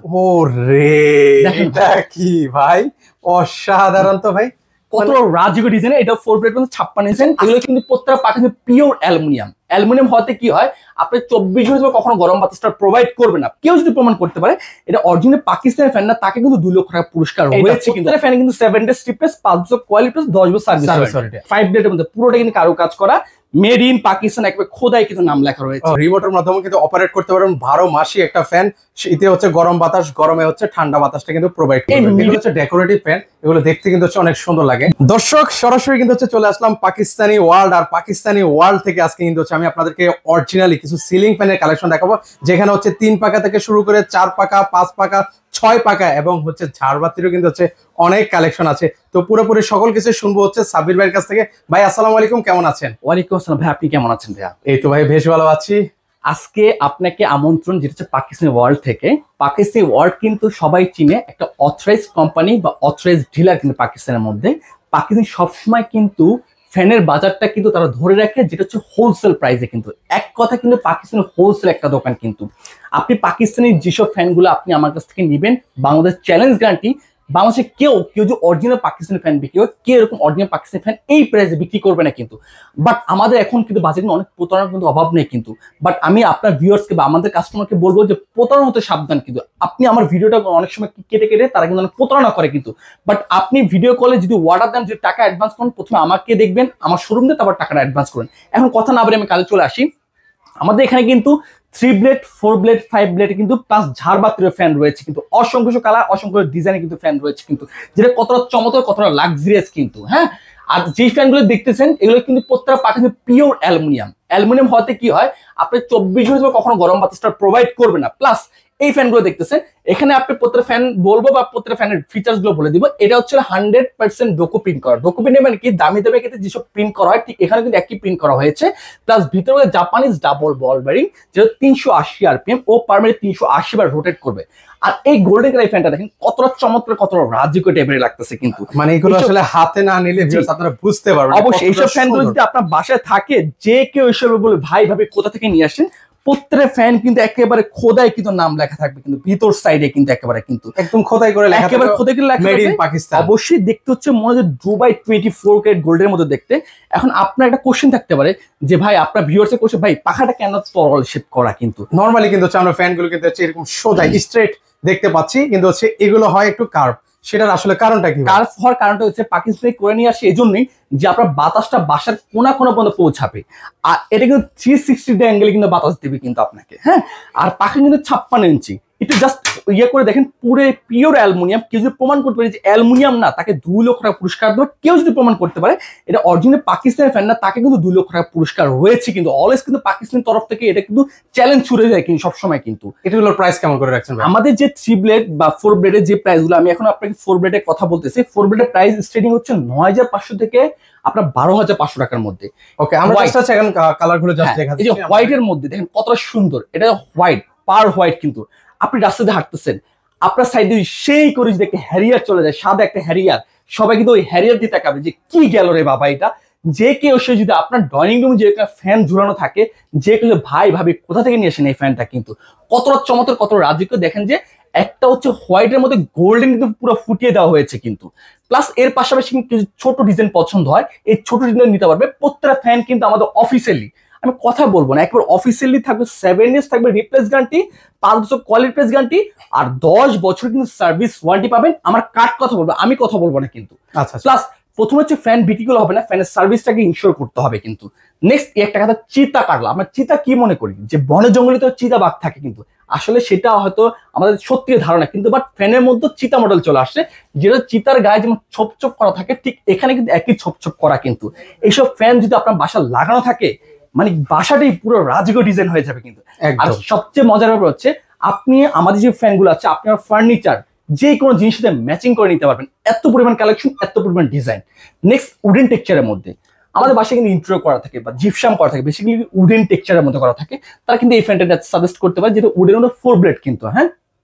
ওরে এটা কি ভাই, অসাধারণ তো ভাই। কত রাজকীয় ডিজাইন, এটা 4 প্লেট 56 ইঞ্চি। এগুলো কিন্তু প্রত্যেকটা পাখি পিওর অ্যালুমিনিয়াম। অ্যালুমিনিয়াম হতে কি হয়, আপনি 24 ঘন্টা কখনো গরম বাতাসটা প্রোভাইড করবে না। কেউ যদি প্রমাণ করতে পারে এটা অরিজিনাল পাকিস্তানের ফ্যান না, তাকে কিন্তু 2 লক্ষ টাকা পুরস্কার রয়েছে। কিন্তু ফ্যান কিন্তু 7 ডেজ স্ট্রিপলেস, 5 বছর কোয়ালিটি প্লাস 10 বছর সার্ভিস ওয়ারেন্টি। 5 ডেটের মধ্যে পুরোটা কিন্তু কারো কাজ করা, মেড ইন পাকিস্তান, একবার খোদাই কিন্তু নাম লেখা রয়েছে। রিমোটের মাধ্যমে কিন্তু অপারেট করতে পারবেন 12 মাসই একটা ফ্যান। শীতে হচ্ছে গরম বাতাস, গরমে হচ্ছে ঠান্ডা বাতাসটা কিন্তু প্রোভাইড করবে। এগুলো হচ্ছে ডেকোরেটিভ ফ্যান, এগুলো দেখতে কিন্তু হচ্ছে অনেক সুন্দর লাগে। দর্শক সরাসরি কিন্তু হচ্ছে চলে আসলাম পাকিস্তানি ওয়ার্ল্ড, আর পাকিস্তানি ওয়ার্ল্ড থেকে আজকে কিন্তু হচ্ছে আমি আপনাদেরকে অরিজিনালি কিছু সিলিং ফ্যানের কালেকশন দেখাবো, যেখানে হচ্ছে 3 পাকা থেকে শুরু করে 4 পাকা, 5 পাকা, 6 পাকা এবং হচ্ছে ঝাড়বাতিরও কিন্তু হচ্ছে অনেক কালেকশন আছে। তো পুরোপুরি সকল কিছু শুনবো হচ্ছে সাব্বির ভাইয়ের কাছ থেকে। ভাই আসসালামু আলাইকুম, কেমন আছেন? ওয়ালাইকুম আসসালাম ভাই, আপনি কেমন আছেন ভাইয়া? এই তো ভাই বেশ ভালো আছি। আজকে আপনাকে আমন্ত্রণ, যেটা হচ্ছে পাকিস্তানি ওয়ার্ল্ড থেকে। পাকিস্তানি ওয়ার্ল্ড কিন্তু সবাই চিনে, একটা অথরাইজ কোম্পানি বা অথরাইজ ডিলার কিন্তু পাকিস্তানের মধ্যে। পাকিস্তান সবসময় কিন্তু ফ্যানের বাজারটা কিন্তু তারা ধরে রাখে, যেটা হচ্ছে হোলসেল প্রাইসে। কিন্তু এক কথা কিন্তু পাকিস্তানের হোলসেল একটা দোকান কিন্তু। আপনি পাকিস্তানি যেসব ফ্যানগুলো আপনি আমার কাছ থেকে নেবেন, বাংলাদেশ চ্যালেঞ্জ গ্যারান্টি। বাংলাদেশে কেউ যদি অরিজিনাল পাকিস্তানি ফ্যান বিক্রি হয়, কেউ এরকম অরিজিনাল পাকিস্তানি ফ্যান এই প্রাইসে বিক্রি করবে না কিন্তু। বাট আমাদের এখন কিন্তু বাজারে অনেক প্রতারণার কিন্তু অভাব নেই কিন্তু। বাট আমি আপনার ভিউয়ার্সকে বা আমাদের কাস্টমারকে বলবো যে প্রতারণা হতে সাবধান কিন্তু। আপনি আমার ভিডিওটা অনেক সময় কেটে কেটে তারা কিন্তু অনেক প্রতারণা করে কিন্তু। বাট আপনি ভিডিও কলে যদি অর্ডার দেন, যদি টাকা অ্যাডভান্স করেন, প্রথমে আমাকে দেখবেন, আমার শোরুম দিয়ে তারপর টাকাটা অ্যাডভান্স করেন। এখন কথা না বলে আমি কালে চলে আসি। আমাদের এখানে কিন্তু 3 ব্লেড, 4 ব্লেড, 5 ব্লেড কিন্তু প্লাস ঝাড়বাতির ফ্যান রয়েছে কিন্তু। অসংখ্য কালার, অসংখ্য ডিজাইনে কিন্তু ফ্যান রয়েছে কিন্তু, যেটা কতটা চমৎকার, কতটা লাক্সারিয়াস কিন্তু। হ্যাঁ, আর যেই ফ্যানগুলো দেখতেছেন এগুলো কিন্তু প্রত্যেকটা পাখি পিওর অ্যালুমিনিয়াম। অ্যালুমিনিয়াম হতে কি হয়, আপনি 24 ঘন্টা কখনো গরম বাতাসটা প্রোভাইড করবে না। প্লাস এই ফ্যানগুলো দেখতেছেন, এখানে আপনি প্রত্যেকটা ফ্যান বলবো বা প্রত্যেকটা ফ্যানের ফিচার্স গুলো বলে দিব। এটা হচ্ছে 100% ডোকো প্রিন্ট করা। ডোকো প্রিন্ট মানে কি, দামি দামি ক্ষেত্রে যেসব প্রিন্ট করা হয় ঠিক এখানে কিন্তু একই প্রিন্ট করা হয়েছে। প্লাস ভিতরে জাপানিজ ডাবল বল বেরিং, যেটা 380 আরপিএম ও পার মিনিট 380 বার রোটেট করবে। আর এই গোল্ডেন কালার ফ্যানটা দেখেন কতটা চমৎকার, কতটা রাজকীয় টাইপের লাগতেছে কিন্তু। মানে এগুলো আসলে হাতে না নিলে ভিউয়ার্স আপনারা বুঝতে পারবেন। অবশ্যই এইসব ফ্যানগুলো যদি আপনার বাসায় থাকে, যে কেউ এসবে বলে ভাই ভাবে কোথা থেকে নিয়ে আসেন, প্রত্যেকটা ফ্যান কিন্তু একেবারে খোদাই কিন্তু নাম লেখা থাকবে কিন্তু ভিতর সাইডে কিন্তু একেবারে কিন্তু একদম খোদাই করে লেখা, একেবারে খোদাই করে লেখা মেড ইন পাকিস্তান। অবশ্যই দেখতে হচ্ছে মনে হয় দুবাই 24 ক্যারেট গোল্ডের মতো দেখতে। এখন আপনার একটা কোশ্চেন থাকতে পারে যে ভাই, আপনার ভিউয়ার্সের কোশ্চেন, ভাই পাখাটা কেন তরল শেপ করা? কিন্তু নরমালি কিন্তু হচ্ছে আমরা ফ্যানগুলো কিন্তু হচ্ছে এরকম সোজা স্ট্রেট দেখতে পাচ্ছি, কিন্তু হচ্ছে এগুলো হয় একটু কার্ভ। সেটার আসলে কারণটা কি? কার্ভ হওয়ার কারণটা হচ্ছে পাকিস্তানে করে নিয়ে আসে এই জন্যই যে আপনার বাতাসটা বাসার কোনা কোনা পর্যন্ত পৌঁছাবে। আর এটা কিন্তু 360 অ্যাঙ্গেলে কিন্তু বাতাস দেবে কিন্তু আপনাকে। হ্যাঁ, আর পাখি কিন্তু 56 ইঞ্চি। একটু জাস্ট ইয়ে করে দেখেন, পুরো পিওর অ্যালুমিনিয়াম। কেউ যদি প্রমাণ করতে পারে যে অ্যালুমিনিয়াম না, তাকে 2 লক্ষ টাকা পুরস্কার দেবে। কেউ যদি প্রমাণ করতে পারে এটা অরিজিনাল পাকিস্তানের ফ্যান না, তাকে কিন্তু 2 লক্ষ টাকা পুরস্কার রয়েছে কিন্তু। অলওয়েজ কিন্তু পাকিস্তানের তরফ থেকে এটা কিন্তু চ্যালেঞ্জ ছুড়ে যায় কিন্তু সবসময় কিন্তু। এটাগুলোর প্রাইস কেমন করে রাখছেন? আমাদের যে 3 ব্লেড বা 4 ব্লেডের যে প্রাইস গুলো, আমি এখন আপনাকে 4 ব্লেডের কথা বলতেছি। 4 ব্লেডের প্রাইস স্টার্টিং হচ্ছে 9500 থেকে আপনার 12500 টাকার মধ্যে। ওকে, আমরা জাস্ট আছে এখন কালার গুলো জাস্ট দেখা যাচ্ছে। এই যে হোয়াইট এর মধ্যে দেখেন কতটা সুন্দর, এটা হোয়াইট, পার হোয়াইট কিন্তু। আপনি রাস্তাতে হাঁটতেছেন, আপনার সাইডে সেই করে যদি একটা হ্যারিয়ার চলে যায়, সাদা একটা হ্যারিয়ার, সবাই কিন্তু ওই হ্যারিয়ার দিয়ে তাকাবে যে কি গেল রে বাবা এটা। যে কেউ সে যদি আপনার ড্রয়িং রুমে যে একটা ফ্যান ঝুলানো থাকে, যে কেউ ভাই ভাবি কোথা থেকে নিয়ে আসেন এই ফ্যানটা কিন্তু। কতটা চমৎকার, কত রাজকীয়। দেখেন যে একটা হচ্ছে হোয়াইটের মধ্যে গোল্ডেন কিন্তু পুরো ফুটিয়ে দেওয়া হয়েছে কিন্তু। প্লাস এর পাশাপাশি কিছু ছোট ডিজাইন পছন্দ হয়, এই ছোট ডিজাইন নিতে পারবে। প্রত্যেকটা ফ্যান কিন্তু আমাদের অফিসিয়ালি, আমি কথা বলবো না, একবার অফিসিয়ালি থাকবে। 7 ইয়ার্স থাকবে রিপ্লেস গ্যারান্টি, 5 বছর কোয়ালিটি প্লেস গ্যারান্টি, আর 10 বছর কিন্তু সার্ভিস ওয়ারেন্টি পাবেন। আমার কার্ড কথা বলবো, আমি কথা বলবো না কিন্তু। আচ্ছা, প্লাস প্রথমে হচ্ছে ফ্যান বিক্রি করলে হবে না, ফ্যানের সার্ভিসটাকে ইনশিওর করতে হবে কিন্তু। নেক্সট একটা কথা, চিতা কাটলা। আমরা চিতা কি মনে করি যে বনে জঙ্গলে তো চিতা বাঘ থাকে কিন্তু, আসলে সেটা হয়তো আমাদের সত্যি ধারণা কিন্তু। বাট ফ্যানের মধ্যে চিতা মডেল চলে আসছে, যেটা চিতার গায়ে যেমন ছোপ ছোপ করা থাকে, ঠিক এখানে কিন্তু একই ছোপ ছোপ করা কিন্তু। এইসব ফ্যান যদি আপনার বাসা লাগানো থাকে, মানে বাসাটাই পুরো রাজকীয় ডিজাইন হয়ে যাবে কিন্তু। আর সবচেয়ে মজার ব্যাপার হচ্ছে, আপনি আমাদের যে ফ্যানগুলো আছে, আপনার ফার্নিচার যে কোনো জিনিসের সাথে ম্যাচিং করে নিতে পারবেন। এত পরিমাণ কালেকশন, এত পরিমাণ ডিজাইন। নেক্সট উডেন টেক্সচারের মধ্যে আমাদের বাসায় কিন্তু ইন্ট্রো করা থাকে বা জিপসাম করা থাকে, বেসিক্যালি উডেন টেক্সচারের মধ্যে করা থাকে। তারা কিন্তু এই ফ্যানটা সাজেস্ট করতে পারে, যেটা উডেন 4 ব্লেড কিন্তু। হ্যাঁ,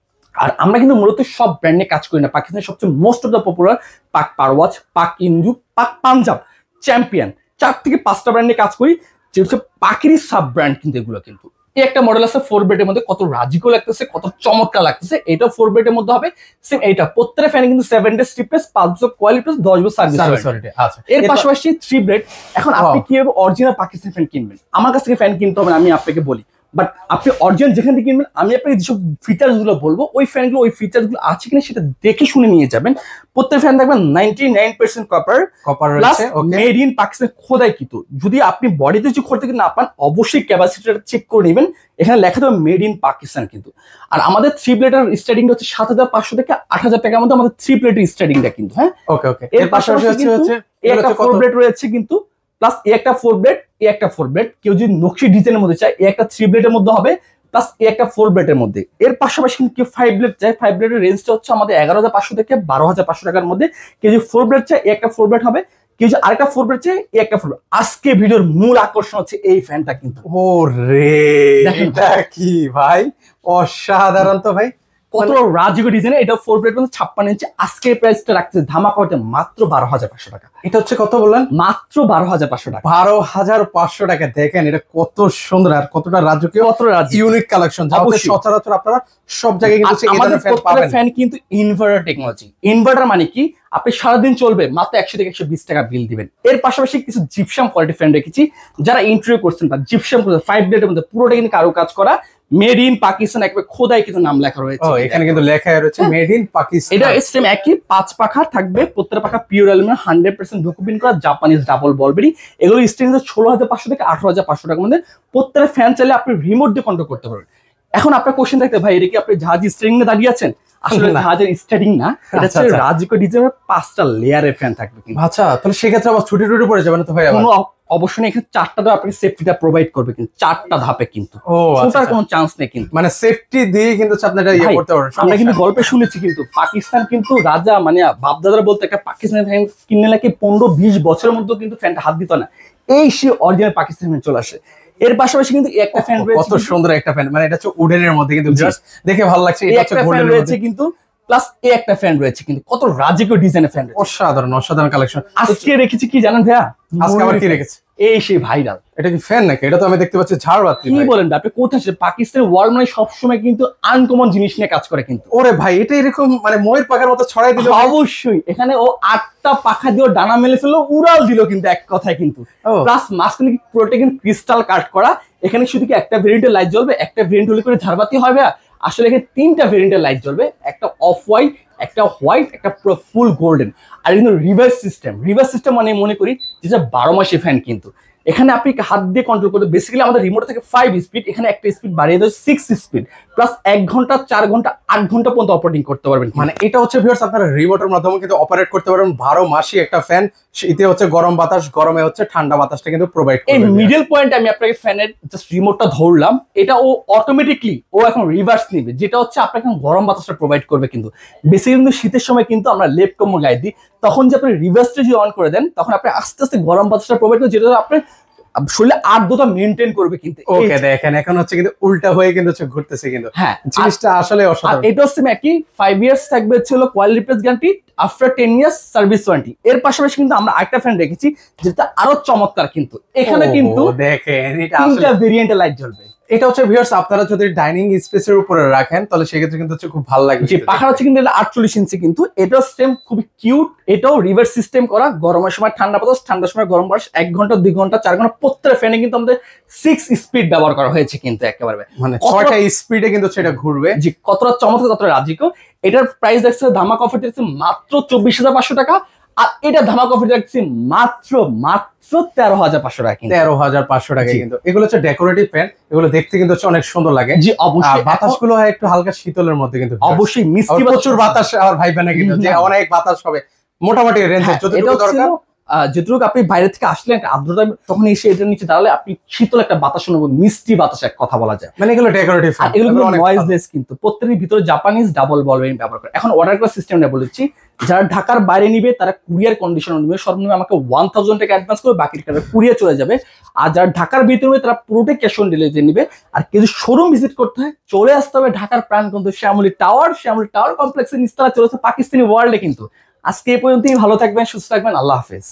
আর আমরা কিন্তু মূলত সব ব্র্যান্ডে কাজ করি না। পাকিস্তানের সবচেয়ে মোস্ট অফ দ্য পপুলার পাক পারওয়াজ, পাক ইন্দু, পাক পাঞ্জাব, চ্যাম্পিয়ন, 4 থেকে 5টা ব্র্যান্ডে কাজ করি, যে হচ্ছে পাখিরই সাব ব্র্যান্ড কিন্তু এগুলো কিন্তু। এই একটা মডেল আছে 4 বেডের মধ্যে, কত রাজিকো লাগতেছে, কত চমৎকার লাগতেছে। এটা 4 বেডের মধ্যে হবে সেম এইটা। প্রত্যেকটা ফ্যানে কিন্তু 7 ডে স্টিপনেস, 5 বছর কোয়ালিটি, 10 বছর সার্ভিস ওয়ারেন্টি। আচ্ছা, এর পাশাপাশি 3 বেড। এখন আপনি কিভাবে অরিজিনাল পাকিস্তানি ফ্যান কিনবেন? আমার কাছ থেকে ফ্যান কিনতে হবে না, আমি আপনাকে বলি। বাট আপনি অরিজিনাল যেখান থেকে কিনবেন, আমি আপনাকে যেসব ফিচার্স গুলো বলবো, ওই ফ্যানগুলো ওই ফিচার্স গুলো আছে কিনা সেটা দেখে শুনে নিয়ে যাবেন। প্রত্যেক ফ্যান দেখবেন 99% copper plus made in Pakistan খোদাইকৃত। যদি আপনি বডিতে কিছু খোদাই না পান, অবশ্যই ক্যাপাসিটিটা চেক করে নেবেন, এখানে লেখা থাকবে মেড ইন পাকিস্তান কিন্তু। আর আমাদের 3 প্লেটের স্টার্টিংটা হচ্ছে 7500 থেকে 8000 টাকার মধ্যে আমাদের 3 প্লেটের স্টার্টিংটা কিন্তু। হ্যাঁ, ওকে ওকে। এর পাশাপাশি হচ্ছে একটা 4 প্লেট রয়েছে কিন্তু, প্লাস একটা 4 ব্লেড, একটা 4 ব্লেড। কেউ যদি নকশি ডিজাইনের মধ্যে চায়, একটা 3 ব্লেডের মধ্যে হবে, প্লাস একটা 4 ব্লেডের মধ্যে। এর পাশাপাশি কেউ 5 ব্লেড চায়, 5 ব্লেডের রেঞ্জটা হচ্ছে আমাদের 11500 থেকে 12500 টাকার মধ্যে। কেউ যদি 4 ব্লেড চায়, একটা 4 ব্লেড হবে। কেউ যদি আরেকটা 4 ব্লেড চায়, একটা 4 ব্লেড। আজকে ভিডিওর মূল আকর্ষণ হচ্ছে এই ফ্যানটা কিন্তু। ও রে, এটা কি ভাই, অসাধারণ তো ভাই, কত রাজকীয় ডিজাইন। এটা 4 প্লেট 56 ইঞ্চি। আজকের প্রাইসটা রাখছে ধামাকা হতে মাত্র 12500 টাকা। এটা হচ্ছে কত বললেন? মাত্র 12500 টাকা। 12500 টাকা। দেখেন এটা কত সুন্দর আর কতটা রাজকীয়, কত ইউনিক কালেকশন, যা সচরাচর আপনারা সব জায়গায় কিন্তু এই ধরনের ফ্যান পাবেন। ফ্যান কিন্তু ইনভার্টার টেকনোলজি। ইনভার্টার মানে কি, আপনি সারাদিন চলবে, মাত্র 100 থেকে 120 টাকা বিল দিবেন। এর পাশাপাশি কিছু জিপসাম কোয়ালিটি ফ্যান রেখেছি, যারা ইন্টারভিউ করছেন বা জিপসাম করছেন 5 ব্লেডের মধ্যে, পুরোটা কিন্তু কাজ করা, মেড ইন পাকিস্তান, একবার খোদাই কিন্তু নাম লেখা রয়েছে। এখানে কিন্তু লেখা রয়েছে মেড ইন পাকিস্তান। এটা সেম একই 5 পাখা থাকবে, প্রত্যেকটা পাখা পিওর অ্যালুমিনিয়াম, 100% ডকুমেন্ট করা, জাপানিজ ডাবল বল বেরিং। এগুলো স্ট্রিং 16500 থেকে 18500 টাকার মধ্যে। প্রত্যেকটা ফ্যান চাইলে আপনি রিমোট দিয়ে কন্ট্রোল করতে পারবেন। এখন আপনার কোশ্চেন থাকতে, ভাই এটা কি আপনি জাহাজ স্ট্রিং এ দাঁড়িয়ে আছেন? আসলে জাহাজের স্টার্টিং না, এটা হচ্ছে রাজকীয় ডিজাইনের 5টা লেয়ারের ফ্যান থাকবে কিন্তু। আচ্ছা, তাহলে সেক্ষেত্রে আবার ছুটি টুটি পড়ে যাবে না তো ভাই? কোনো অবশ্যই এখানে 4টা ধাপে আপনাকে সেফটিটা প্রোভাইড করবে কিন্তু, 4টা ধাপে কিন্তু। ওটার কোনো চান্স নেই কিন্তু, মানে সেফটি দিয়ে কিন্তু আপনি এটা ইয়ে করতে পারবেন। আমরা কিন্তু গল্পে শুনেছি কিন্তু পাকিস্তান কিন্তু রাজা মানে বাপদাদারা বলতে, একটা পাকিস্তানি ফ্যান কিনলে নাকি 15-20 বছরের মধ্যে কিন্তু ফ্যানটা হাত দিত না। এই সে অরিজিনাল পাকিস্তানি ফ্যান চলে আসে। এর পাশাপাশি কিন্তু একটা ফ্যান রয়েছে, কত সুন্দর একটা ফ্যান, মানে এটা হচ্ছে উডেনের মধ্যে কিন্তু, দেখে ভালো লাগছে। এটা হচ্ছে গোল্ডেন রয়েছে কিন্তু, প্লাস একটা ফ্যান রয়েছে কিন্তু, কত রাজকীয় ডিজাইনের ফ্যান রয়েছে। অসাধারণ অসাধারণ কালেকশন। আজকে রেখেছি কি জানেন ভাইয়া? আজকে আবার কি রেখেছে? এই সেই ভাইরাল। এটা কি ফ্যান নাকি? এটা তো আমি দেখতে পাচ্ছি ঝাড়বাতি। কি বলেন আপনি? কোথায় পাকিস্তানের ওয়ার্ল্ড মানে সবসময় কিন্তু আনকমন জিনিস নিয়ে কাজ করে কিন্তু। ওরে ভাই, এটা এরকম মানে ময়ূর পাখার মতো ছড়াই দিল। অবশ্যই এখানে ও 8টা পাখা দিয়ে ডানা মেলে ফেললো, উড়াল দিল কিন্তু এক কথায় কিন্তু। প্লাস মাঝখানে প্রোটেক্ট ক্রিস্টাল কাট করা। এখানে শুধু কি একটা ভেরিয়েন্টের লাইট জ্বলবে, একটা ভেরিয়েন্ট হলে করে ঝাড়বাতি হবে। আসলে এখানে 3টা ভেরিয়েন্টের লাইট জ্বলবে, একটা অফ হোয়াইট, একটা হোয়াইট, একটা পুরো ফুল গোল্ডেন। আর কিন্তু রিভার্স সিস্টেম মানে মনে করি যে 12 মাসি ফ্যান কিন্তু। এখানে আপনি হাত দিয়ে কন্ট্রোল করতে, বেসিক্যালি আমাদের রিমোট থেকে 5 স্পিড, এখানে একটা স্পিড বাড়িয়ে দেয় 6 স্পিড, প্লাস 1 ঘন্টা 4 ঘন্টা 8 ঘন্টা পর্যন্ত অপারেটিং করতে পারবেন। মানে এটা হচ্ছে ভিউয়ার্স, আপনারা রিমোটের মাধ্যমে কিন্তু অপারেট করতে পারবেন 12 মাসই একটা ফ্যান। শীতে হচ্ছে গরম বাতাস, গরমে হচ্ছে ঠান্ডা বাতাসটা কিন্তু প্রোভাইড করবে। এই মিডল পয়েন্টে আমি আপনাকে ফ্যানের জাস্ট রিমোটটা ধরলাম, এটা ও অটোমেটিকলি ও এখন রিভার্স নেবে, যেটা হচ্ছে আপনাকে গরম বাতাসটা প্রোভাইড করবে কিন্তু। বেসিক্যালি কিন্তু শীতের সময় কিন্তু আমরা লেপ কম্বল গায়ে দিই, তখন যে আপনি রিভার্সটা যদি অন করে দেন, তখন আপনি আস্তে আস্তে গরম বাতাসটা প্রোভাইড করে, যেটা আপনি শরীরে আর্দ্রতা মেইনটেইন করবে কিন্তু। ওকে, দেখেন এখন হচ্ছে কিন্তু উল্টা হয়ে কিন্তু ঘুরতেছে কিন্তু। হ্যাঁ, জিনিসটা আসলে অসাধারণ। এটা হচ্ছে একই 5 ইয়ার্স থাকবে হচ্ছে quality replace guarantee, after 10 years service warranty. এর পাশাপাশি কিন্তু আমরা আরেকটা ফ্যান রেখেছি যেটা আরো চমৎকার কিন্তু। এখানে কিন্তু দেখেন এটা 3টা ভেরিয়েন্টে লাইট জ্বলবে। এটা হচ্ছে ভিউয়ার্স, আপনারা যদি ডাইনিং স্পেসের উপরে রাখেন তাহলে সেক্ষেত্রে কিন্তু হচ্ছে খুব ভালো লাগবে। যে পাখা হচ্ছে কিন্তু 48 ইঞ্চি কিন্তু, এটাও সেম খুবই কিউট। এটাও রিভার্স সিস্টেম করা, গরমের সময় ঠান্ডা বাতাস, ঠান্ডার সময় গরম বাতাস, 1 ঘন্টা 2 ঘন্টা 4 ঘন্টা প্রত্যেকটা ফ্যানে কিন্তু আমাদের 6 স্পিড ব্যবহার করা হয়েছে কিন্তু। একেবারে মানে 6টা স্পিডে কিন্তু সেটা ঘুরবে। জি, কতটা চমৎকার, কতটা রাজকীয়। এটার প্রাইস দেখছে ধামাকা অফার দিচ্ছে মাত্র 24500 টাকা। আর এটা ধামাকা অফার রাখছি মাত্র 13500 টাকা। 13500 টাকা কিন্তু। এগুলো হচ্ছে ডেকোরেটিভ ফ্যান, এগুলো দেখতে কিন্তু হচ্ছে অনেক সুন্দর লাগে। জি অবশ্যই। বাতাসগুলো হয় একটু হালকা শীতলের মধ্যে কিন্তু, অবশ্যই মিষ্টি প্রচুর বাতাস আর ভাইবে না কিন্তু, যে অনেক বাতাস হবে মোটামুটি রেঞ্জে যতটুকু দরকার। যেটুকু আপনি বাইরে থেকে আসলেন একটা আর্দ্রতা, তখন এসে এটার নিচে দাঁড়ালে আপনি শীতল একটা বাতাস অনুভব, মিষ্টি বাতাস এক কথা বলা যায়। মানে এগুলো ডেকোরেটিভ ফ্যান, এগুলো নয়েজলেস কিন্তু। প্রত্যেকটির ভিতরে জাপানিজ ডাবল বল বেরিং ব্যবহার করে। এখন অর্ডার করার সিস্টেমটা বলেছি, যারা ঢাকার বাইরে নিবে তারা কুরিয়ার কন্ডিশন নেবে, সর্বনিম্ন আমাকে 1000 টাকা অ্যাডভান্স করে বাকি টাকা কুরিয়ার চলে যাবে। আর যারা ঢাকার ভিতরে নেবে তারা পুরোটাই ক্যাশ অন ডেলিভারি নিবে। আর কিছু শোরুম ভিজিট করতে হয়, চলে আসতে হবে ঢাকার প্রাণকেন্দ্র শ্যামলী টাওয়ার কমপ্লেক্সের নিচতলা, চলে আসছে পাকিস্তানি ওয়ার্ল্ডে কিন্তু। আজকে এই পর্যন্তই, ভালো থাকবেন, সুস্থ থাকবেন, আল্লাহ হাফেজ।